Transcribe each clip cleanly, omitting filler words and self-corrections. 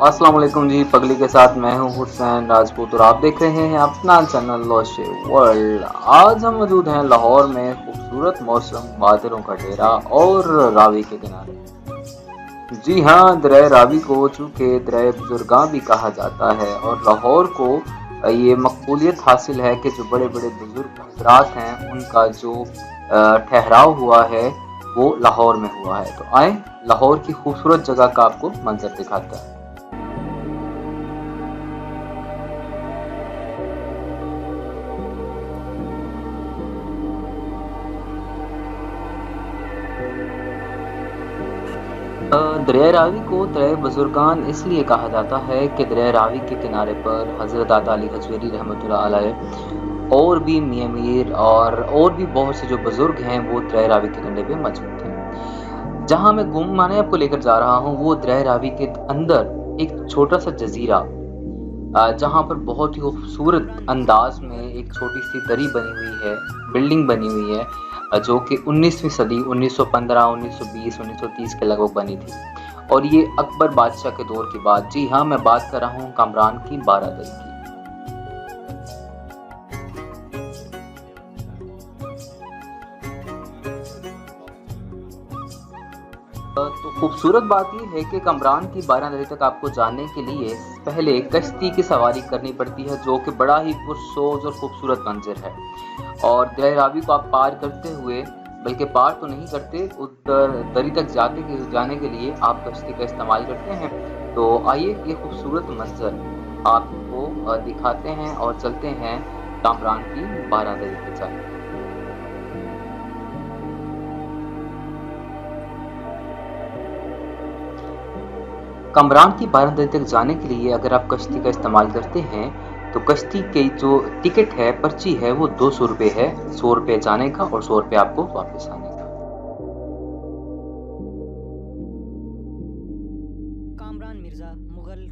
अस्सलाम वालेकुम जी। पगली के साथ मैं हूं हुसैन राजपूत और आप देख रहे हैं अपना चैनल लोशे वर्ल्ड। आज हम मौजूद हैं लाहौर में खूबसूरत मौसम, बादलों का डेरा और रावी के किनारे। जी हाँ, दरिया रावी को चूँकि दरिया बुजुर्गां भी कहा जाता है और लाहौर को ये मकबूलियत हासिल है कि जो बड़े बड़े बुजुर्ग हजरात हैं उनका जो ठहराव हुआ है वो लाहौर में हुआ है। तो आए लाहौर की खूबसूरत जगह का आपको मंजर दिखाता है। दरिया रावी को दरिया बुजुर्गान इसलिए कहा जाता है कि दरिया रावी के किनारे पर हज़रत दाता अली हजवेरी रहमतुल्लाह अलैह और भी मियाँ मीर और भी बहुत से जो बुजुर्ग हैं वो दरिया रावी के कंढे पे मौजूद हैं। जहाँ मैं घूमाने आपको लेकर जा रहा हूँ वो दरिया रावी के अंदर एक छोटा सा जजीरा, जहाँ पर बहुत ही खूबसूरत अंदाज में एक छोटी सी दरी बनी हुई है, बिल्डिंग बनी हुई है, जो कि 19वीं सदी 1915, 1920, 1930 के लगभग बनी थी और ये अकबर बादशाह के दौर की बात। जी हाँ, मैं बात कर रहा हूँ कामरान की बारादरी की। तो खूबसूरत बात ये है कि कमरान की बारादरी तक आपको जाने के लिए पहले कश्ती की सवारी करनी पड़ती है, जो कि बड़ा ही पुरसोज और खूबसूरत मंजर है। और दरिया रावी को आप पार करते हुए, बल्कि पार तो नहीं करते, उस दरी तक जाने के लिए आप कश्ती का इस्तेमाल करते हैं। तो आइए ये खूबसूरत मंजर आपको दिखाते हैं और चलते हैं कामरान की बारादरी की जानिब। कमरान की बारादरी तक जाने के लिए अगर आप कश्ती का इस्तेमाल करते हैं तो कश्ती की जो टिकट है, पर्ची है, वो 200 रुपये है। 100 रुपये जाने का और 100 रुपये आपको वापस आने का। कामरान मिर्जा मुगल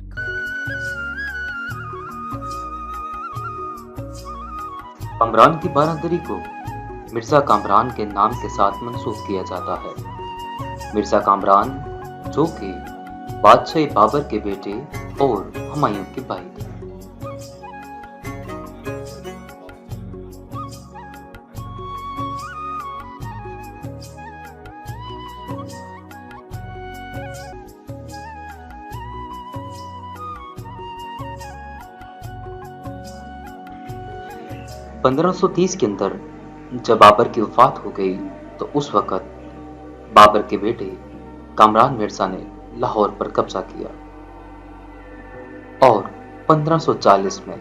कमरान की बारादरी को मिर्जा कामरान के नाम के साथ मंसूब किया जाता है। मिर्जा कामरान जो कि बादशाह बाबर के बेटे और हुमायूं के भाई थे। 1530 के अंदर जब बाबर की वफात हो गई तो उस वक़्त बाबर के बेटे कामरान मिर्जा ने लाहौर पर कब्जा किया और 1540 में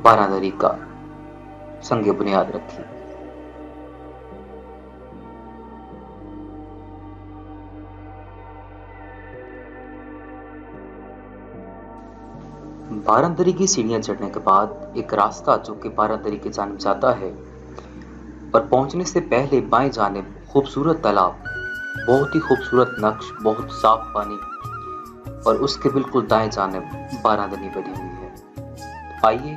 बारादरी का संग बुनियाद रखी। बारादरी की सीढ़ियां चढ़ने के बाद एक रास्ता जो कि बारादरी की जानिब जाता है, पर पहुंचने से पहले बाएं जानिब खूबसूरत तालाब, बहुत ही खूबसूरत नक्श, बहुत साफ पानी और उसके बिल्कुल दाएं जानिब बारादरी बनी हुई है। आइए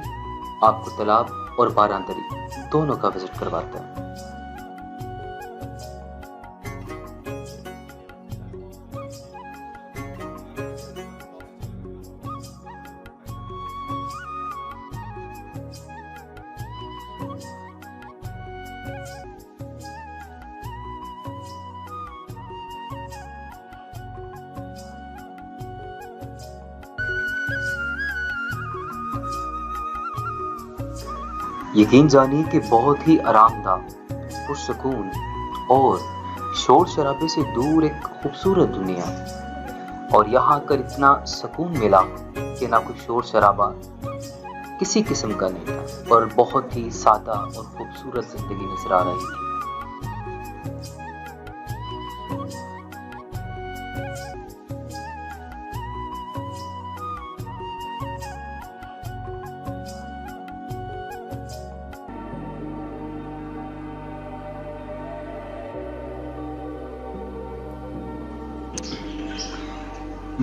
आपको तालाब और बारादरी दोनों का विजिट करवाते हैं। यकीन जानिए कि बहुत ही आरामदाह, पुरसकून और शोर शराबे से दूर एक खूबसूरत दुनिया। और यहाँ आकर इतना सुकून मिला कि ना कोई शोर शराबा किसी किस्म का नहीं था और बहुत ही सादा और खूबसूरत जिंदगी नजर आ रही थी।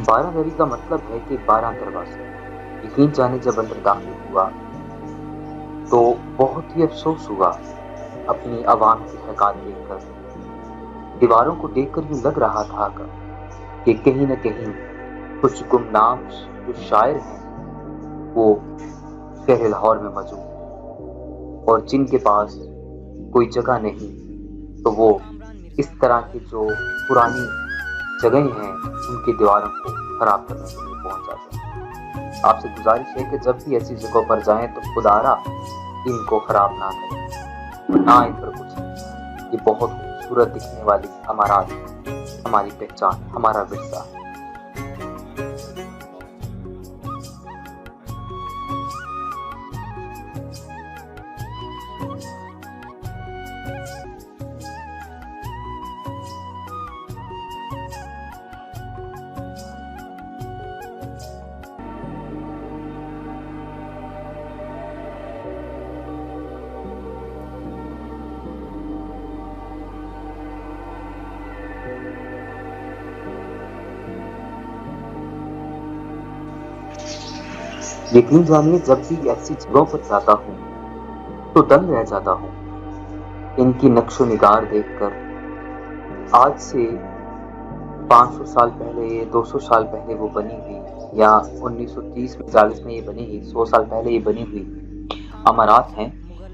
बारादरी का मतलब है कि 12 दरवाजे। यकीन जाने जब अंदर दाखिल हुआ तो बहुत ही अफसोस हुआ अपनी आवाम की हरकत देखकर। दीवारों को देखकर यूं लग रहा था कि कहीं न कहीं कुछ गुमनाम जो शायर हैं वो शहर लाहौर में मौजूद, और जिनके पास कोई जगह नहीं तो वो इस तरह की जो पुरानी जगह हैं उनकी दीवारों को खराब करने के लिए पहुंच जाते हैं। आपसे गुजारिश है कि जब भी ऐसी जगहों पर जाएं तो खुदारा इनको खराब ना करें, ना इन पर कुछ। ये बहुत खूबसूरत दिखने वाली अमारात, हमारी पहचान, हमारा विरसा है। यकीन जानिए, जब भी ऐसी जगहों पर जाता हूँ तो दंग रह जाता हूँ इनकी नक्शो निगार देखकर। आज से 500 साल पहले, 200 साल पहले वो बनी हुई, या 1930 में 40 में ये बनी हुई, 100 साल पहले ये बनी हुई अमारात हैं,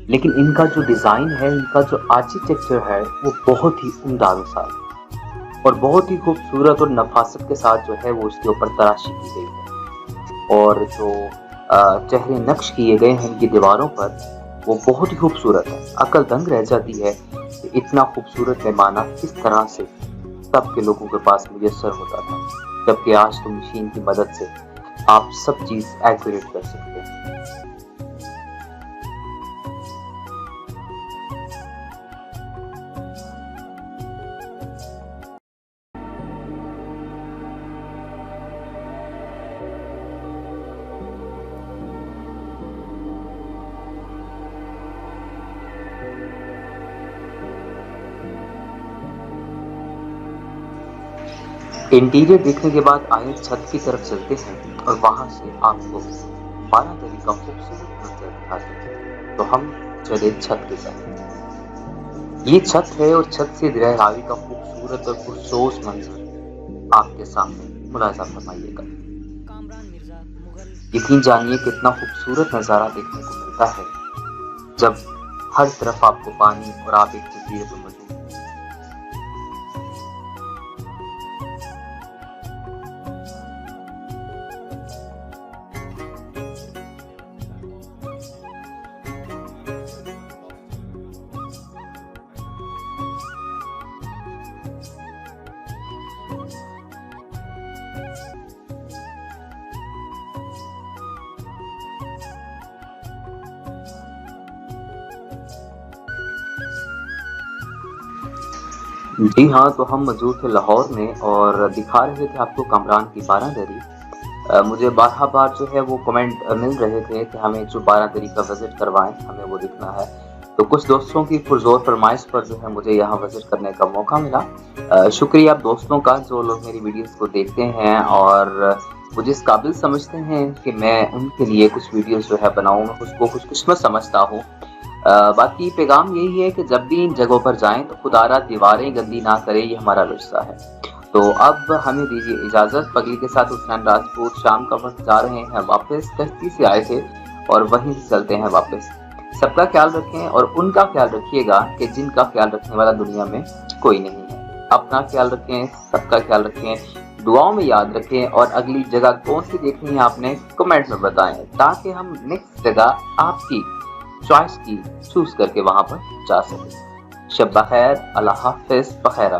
लेकिन इनका जो डिज़ाइन है, इनका जो आर्किटेक्चर है वो बहुत ही उम्दा मिसाल और बहुत ही खूबसूरत और नफासत के साथ जो है वो उसके ऊपर तराशी की गई है। और जो चेहरे नक्श किए गए हैं इनकी दीवारों पर वो बहुत ही खूबसूरत है। अकल दंग रह जाती है कि इतना खूबसूरत पैमाना किस तरह से तब के लोगों के पास मुयस्सर होता था, जबकि आज तो मशीन की मदद से आप सब चीज़ एक्यूरेट कर सकते हैं। इंटीरियर देखने के बाद आए छत की तरफ चलते हैं और वहां से आपको 12 दरी का खूबसूरत मंजर दिखाते हैं। तो हम चले छत के साथ। ये छत है और छत से दरिया रावी का खूबसूरत और पुरजोश मंजर आपके सामने मुलाजा फरमाइएगा। कामरान मिर्जा मुगल। यकीन जानिए कितना खूबसूरत नज़ारा देखने को मिलता है जब हर तरफ आपको पानी और आप एक जजीरे पर मौजूद हैं। जी हाँ, तो हम मौजूद थे लाहौर में और दिखा रहे थे आपको कामरान की 12 दरी। मुझे बार जो है वो कमेंट मिल रहे थे कि हमें जो 12 दरी का विज़िट करवाएं, हमें वो दिखना है। तो कुछ दोस्तों की पुरज़ोर फरमाइश पर जो है मुझे यहाँ विज़िट करने का मौका मिला। शुक्रिया आप दोस्तों का जो लोग मेरी वीडियोस को देखते हैं और मुझे इस काबिल समझते हैं कि मैं उनके लिए कुछ वीडियोस जो है बनाऊँ, मैं उसको खुशकिस्मत समझता हूँ। बाकी पैगाम यही है कि जब भी इन जगहों पर जाएं तो खुदारा दीवारें गंदी ना करे, ये हमारा विरसा है। तो अब हमें दीजिए इजाज़त। पगली के साथ उस्मान राजपूत शाम का वक्त जा रहे हैं वापस, कश्ती से आए थे और वहीं से चलते हैं वापस। सबका ख्याल रखें और उनका ख्याल रखिएगा कि जिनका ख्याल रखने वाला दुनिया में कोई नहीं है। अपना ख्याल रखें, सबका ख्याल रखें, दुआओं में याद रखें और अगली जगह कौन सी देखनी है आपने कमेंट में बताएं, ताकि हम नेक्स्ट जगह आपकी चॉइस की चूज करके वहां पर जा सके। शब बखैर, अल्लाह हाफिज, बखैर।